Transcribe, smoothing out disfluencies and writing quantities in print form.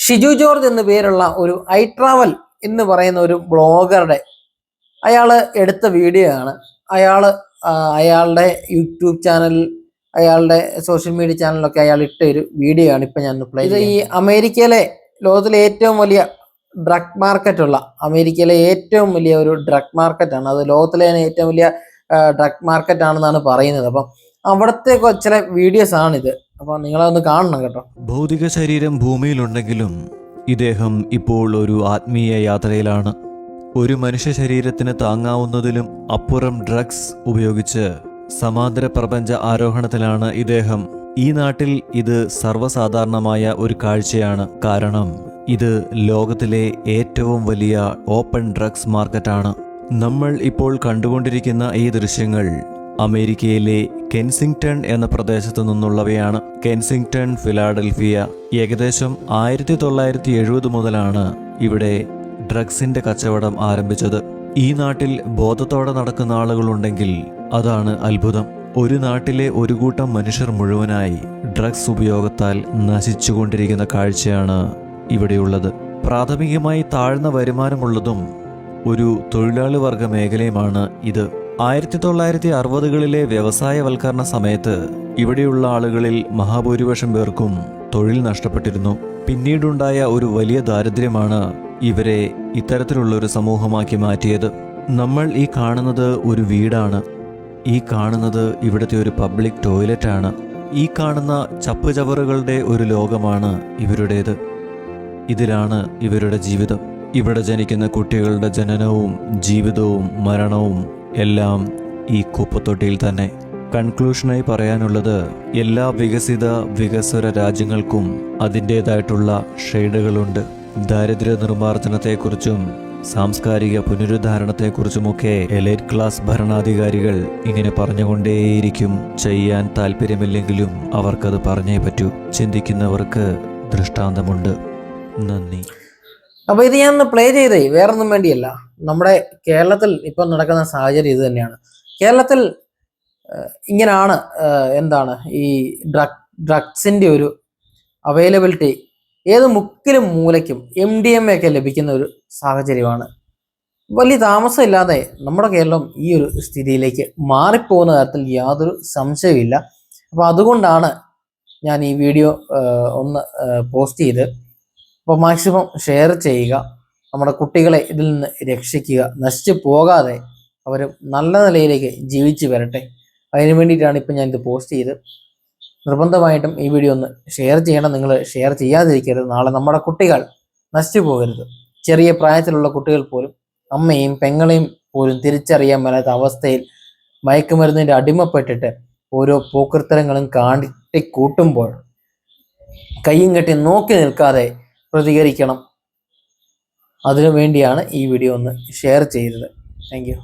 Shiju George എന്നു പേരുള്ള ഒരു ഐ ട്രാവൽ എന്ന് പറയുന്ന ഒരു ബ്ലോഗറുടെ അയാൾ എടുത്ത വീഡിയോ ആണ്. അയാളുടെ യൂട്യൂബ് ചാനൽ, അയാളുടെ സോഷ്യൽ മീഡിയ ചാനലിലൊക്കെ അയാൾ ഇട്ട ഒരു വീഡിയോ ആണ് ഇപ്പം ഞാൻ പ്ലേ ചെയ്തത്. ഈ അമേരിക്കയിലെ ലോകത്തിലെ ഏറ്റവും വലിയ ഡ്രഗ് മാർക്കറ്റുള്ള അമേരിക്കയിലെ ഏറ്റവും വലിയ ഒരു ഡ്രഗ് മാർക്കറ്റാണ്. അത് ലോകത്തിലെ തന്നെ ഏറ്റവും വലിയ ഡ്രഗ് മാർക്കറ്റ് ആണെന്നാണ് പറയുന്നത്. അപ്പം അവിടുത്തെ ചില വീഡിയോസ് ആണിത്. അപ്പോൾ നിങ്ങളതൊന്ന് കാണണം കേട്ടോ. ഭൗതിക ശരീരം ഭൂമിയിലുണ്ടെങ്കിലും ഇദ്ദേഹം ഇപ്പോൾ ഒരു ആത്മീയ യാത്രയിലാണ്. ഒരു മനുഷ്യ ശരീരത്തിന് താങ്ങാവുന്നതിലും അപ്പുറം ഡ്രഗ്സ് ഉപയോഗിച്ച് സമാന്തര പ്രപഞ്ച ആരോഹണത്തിലാണ് ഇദ്ദേഹം. ഈ നാട്ടിൽ ഇത് സർവ്വസാധാരണമായ ഒരു കാഴ്ചയാണ്. കാരണം ഇത് ലോകത്തിലെ ഏറ്റവും വലിയ ഓപ്പൺ ഡ്രഗ്സ് മാർക്കറ്റാണ്. നമ്മൾ ഇപ്പോൾ കണ്ടുകൊണ്ടിരിക്കുന്ന ഈ ദൃശ്യങ്ങൾ അമേരിക്കയിലെ കെൻസിംഗ്ടൺ എന്ന പ്രദേശത്തു നിന്നുള്ളവയാണ്. Kensington, Philadelphia. ഏകദേശം 1970 മുതലാണ് ഇവിടെ ഡ്രഗ്സിന്റെ കച്ചവടം ആരംഭിച്ചത്. ഈ നാട്ടിൽ ബോധത്തോടെ നടക്കുന്ന ആളുകളുണ്ടെങ്കിൽ അതാണ് അത്ഭുതം. ഒരു നാട്ടിലെ ഒരു കൂട്ടം മനുഷ്യർ മുഴുവനായി ഡ്രഗ്സ് ഉപയോഗത്താൽ നശിച്ചുകൊണ്ടിരിക്കുന്ന കാഴ്ചയാണ് ഇവിടെയുള്ളത്. പ്രാഥമികമായി താഴ്ന്ന വരുമാനമുള്ളതും ഒരു തൊഴിലാളി വർഗ മേഖലയുമാണ് ഇത്. 1960കളിലെ വ്യവസായവൽക്കരണ സമയത്ത് ഇവിടെയുള്ള ആളുകളിൽ മഹാഭൂരിപക്ഷം പേർക്കും തൊഴിൽ നഷ്ടപ്പെട്ടിരുന്നു. പിന്നീടുണ്ടായ ഒരു വലിയ ദാരിദ്ര്യമാണ് ഇവരെ ഇത്തരത്തിലുള്ളൊരു സമൂഹമാക്കി മാറ്റിയത്. നമ്മൾ ഈ കാണുന്നത് ഒരു വീടാണ്. ഈ കാണുന്നത് ഇവിടുത്തെ ഒരു പബ്ലിക് ടോയ്ലറ്റാണ്. ഈ കാണുന്ന ചപ്പുചവറുകളുടെ ഒരു ലോകമാണ് ഇവരുടേത്. ഇതിലാണ് ഇവരുടെ ജീവിതം. ഇവിടെ ജനിക്കുന്ന കുട്ടികളുടെ ജനനവും ജീവിതവും മരണവും എല്ലാം ഈ കുപ്പത്തൊട്ടിയിൽ തന്നെ. കൺക്ലൂഷനായി പറയാനുള്ളത്, എല്ലാ വികസ്വര രാജ്യങ്ങൾക്കും അതിൻ്റേതായിട്ടുള്ള ഷെയ്ഡുകളുണ്ട്. ദാരിദ്ര്യ നിർമ്മാർജ്ജനത്തെക്കുറിച്ചും സാംസ്കാരിക പുനരുദ്ധാരണത്തെക്കുറിച്ചുമൊക്കെ എലൈറ്റ് ക്ലാസ് ഭരണാധികാരികൾ ഇങ്ങനെ പറഞ്ഞുകൊണ്ടേയിരിക്കും. ചെയ്യാൻ താല്പര്യമില്ലെങ്കിലും അവർക്കത് പറഞ്ഞേ പറ്റൂ. ചിന്തിക്കുന്നവർക്ക് ദൃഷ്ടാന്തമുണ്ട്. നന്ദി. അപ്പോൾ ഇത് ഞാൻ ഒന്ന് പ്ലേ ചെയ്തേ വേറൊന്നും വേണ്ടിയല്ല. നമ്മുടെ കേരളത്തിൽ ഇപ്പം നടക്കുന്ന സാഹചര്യം ഇത് തന്നെയാണ്. കേരളത്തിൽ ഇങ്ങനെയാണ് ഈ ഡ്രഗ്സിൻ്റെ ഒരു അവൈലബിലിറ്റി ഏത് മുക്കിലും മൂലയ്ക്കും MDMA ഒക്കെ ലഭിക്കുന്ന ഒരു സാഹചര്യമാണ്. വലിയ താമസമില്ലാതെ നമ്മുടെ കേരളം ഈ ഒരു സ്ഥിതിയിലേക്ക് മാറിപ്പോകുന്ന കാര്യത്തിൽ യാതൊരു സംശയമില്ല. അപ്പോൾ അതുകൊണ്ടാണ് ഞാൻ ഈ വീഡിയോ ഒന്ന് പോസ്റ്റ് ചെയ്ത്. അപ്പോൾ മാക്സിമം ഷെയർ ചെയ്യുക. നമ്മുടെ കുട്ടികളെ ഇതിൽ നിന്ന് രക്ഷിക്കുക. നശിച്ചു പോകാതെ അവർ നല്ല നിലയിലേക്ക് ജീവിച്ചു വരട്ടെ. അതിനു വേണ്ടിയിട്ടാണ് ഇപ്പം ഞാനിത് പോസ്റ്റ് ചെയ്ത്. നിർബന്ധമായിട്ടും ഈ വീഡിയോ ഒന്ന് ഷെയർ ചെയ്യണം. നിങ്ങൾ ഷെയർ ചെയ്യാതിരിക്കരുത്. നാളെ നമ്മുടെ കുട്ടികൾ നശിച്ചു പോകരുത്. ചെറിയ പ്രായത്തിലുള്ള കുട്ടികൾ പോലും അമ്മയും പെങ്ങളെയും പോലും തിരിച്ചറിയാൻ മേലാത്ത അവസ്ഥയിൽ മയക്കുമരുന്നിൻ്റെ അടിമപ്പെട്ടിട്ട് ഓരോ പോക്കൃത്തരങ്ങളും കാട്ടിക്കൂട്ടുമ്പോൾ കയ്യും കെട്ടി നോക്കി നിൽക്കാതെ പ്രതികരിക്കണം. അതിനു വേണ്ടിയാണ് ഈ വീഡിയോ ഒന്ന് ഷെയർ ചെയ്തത്. Thank you.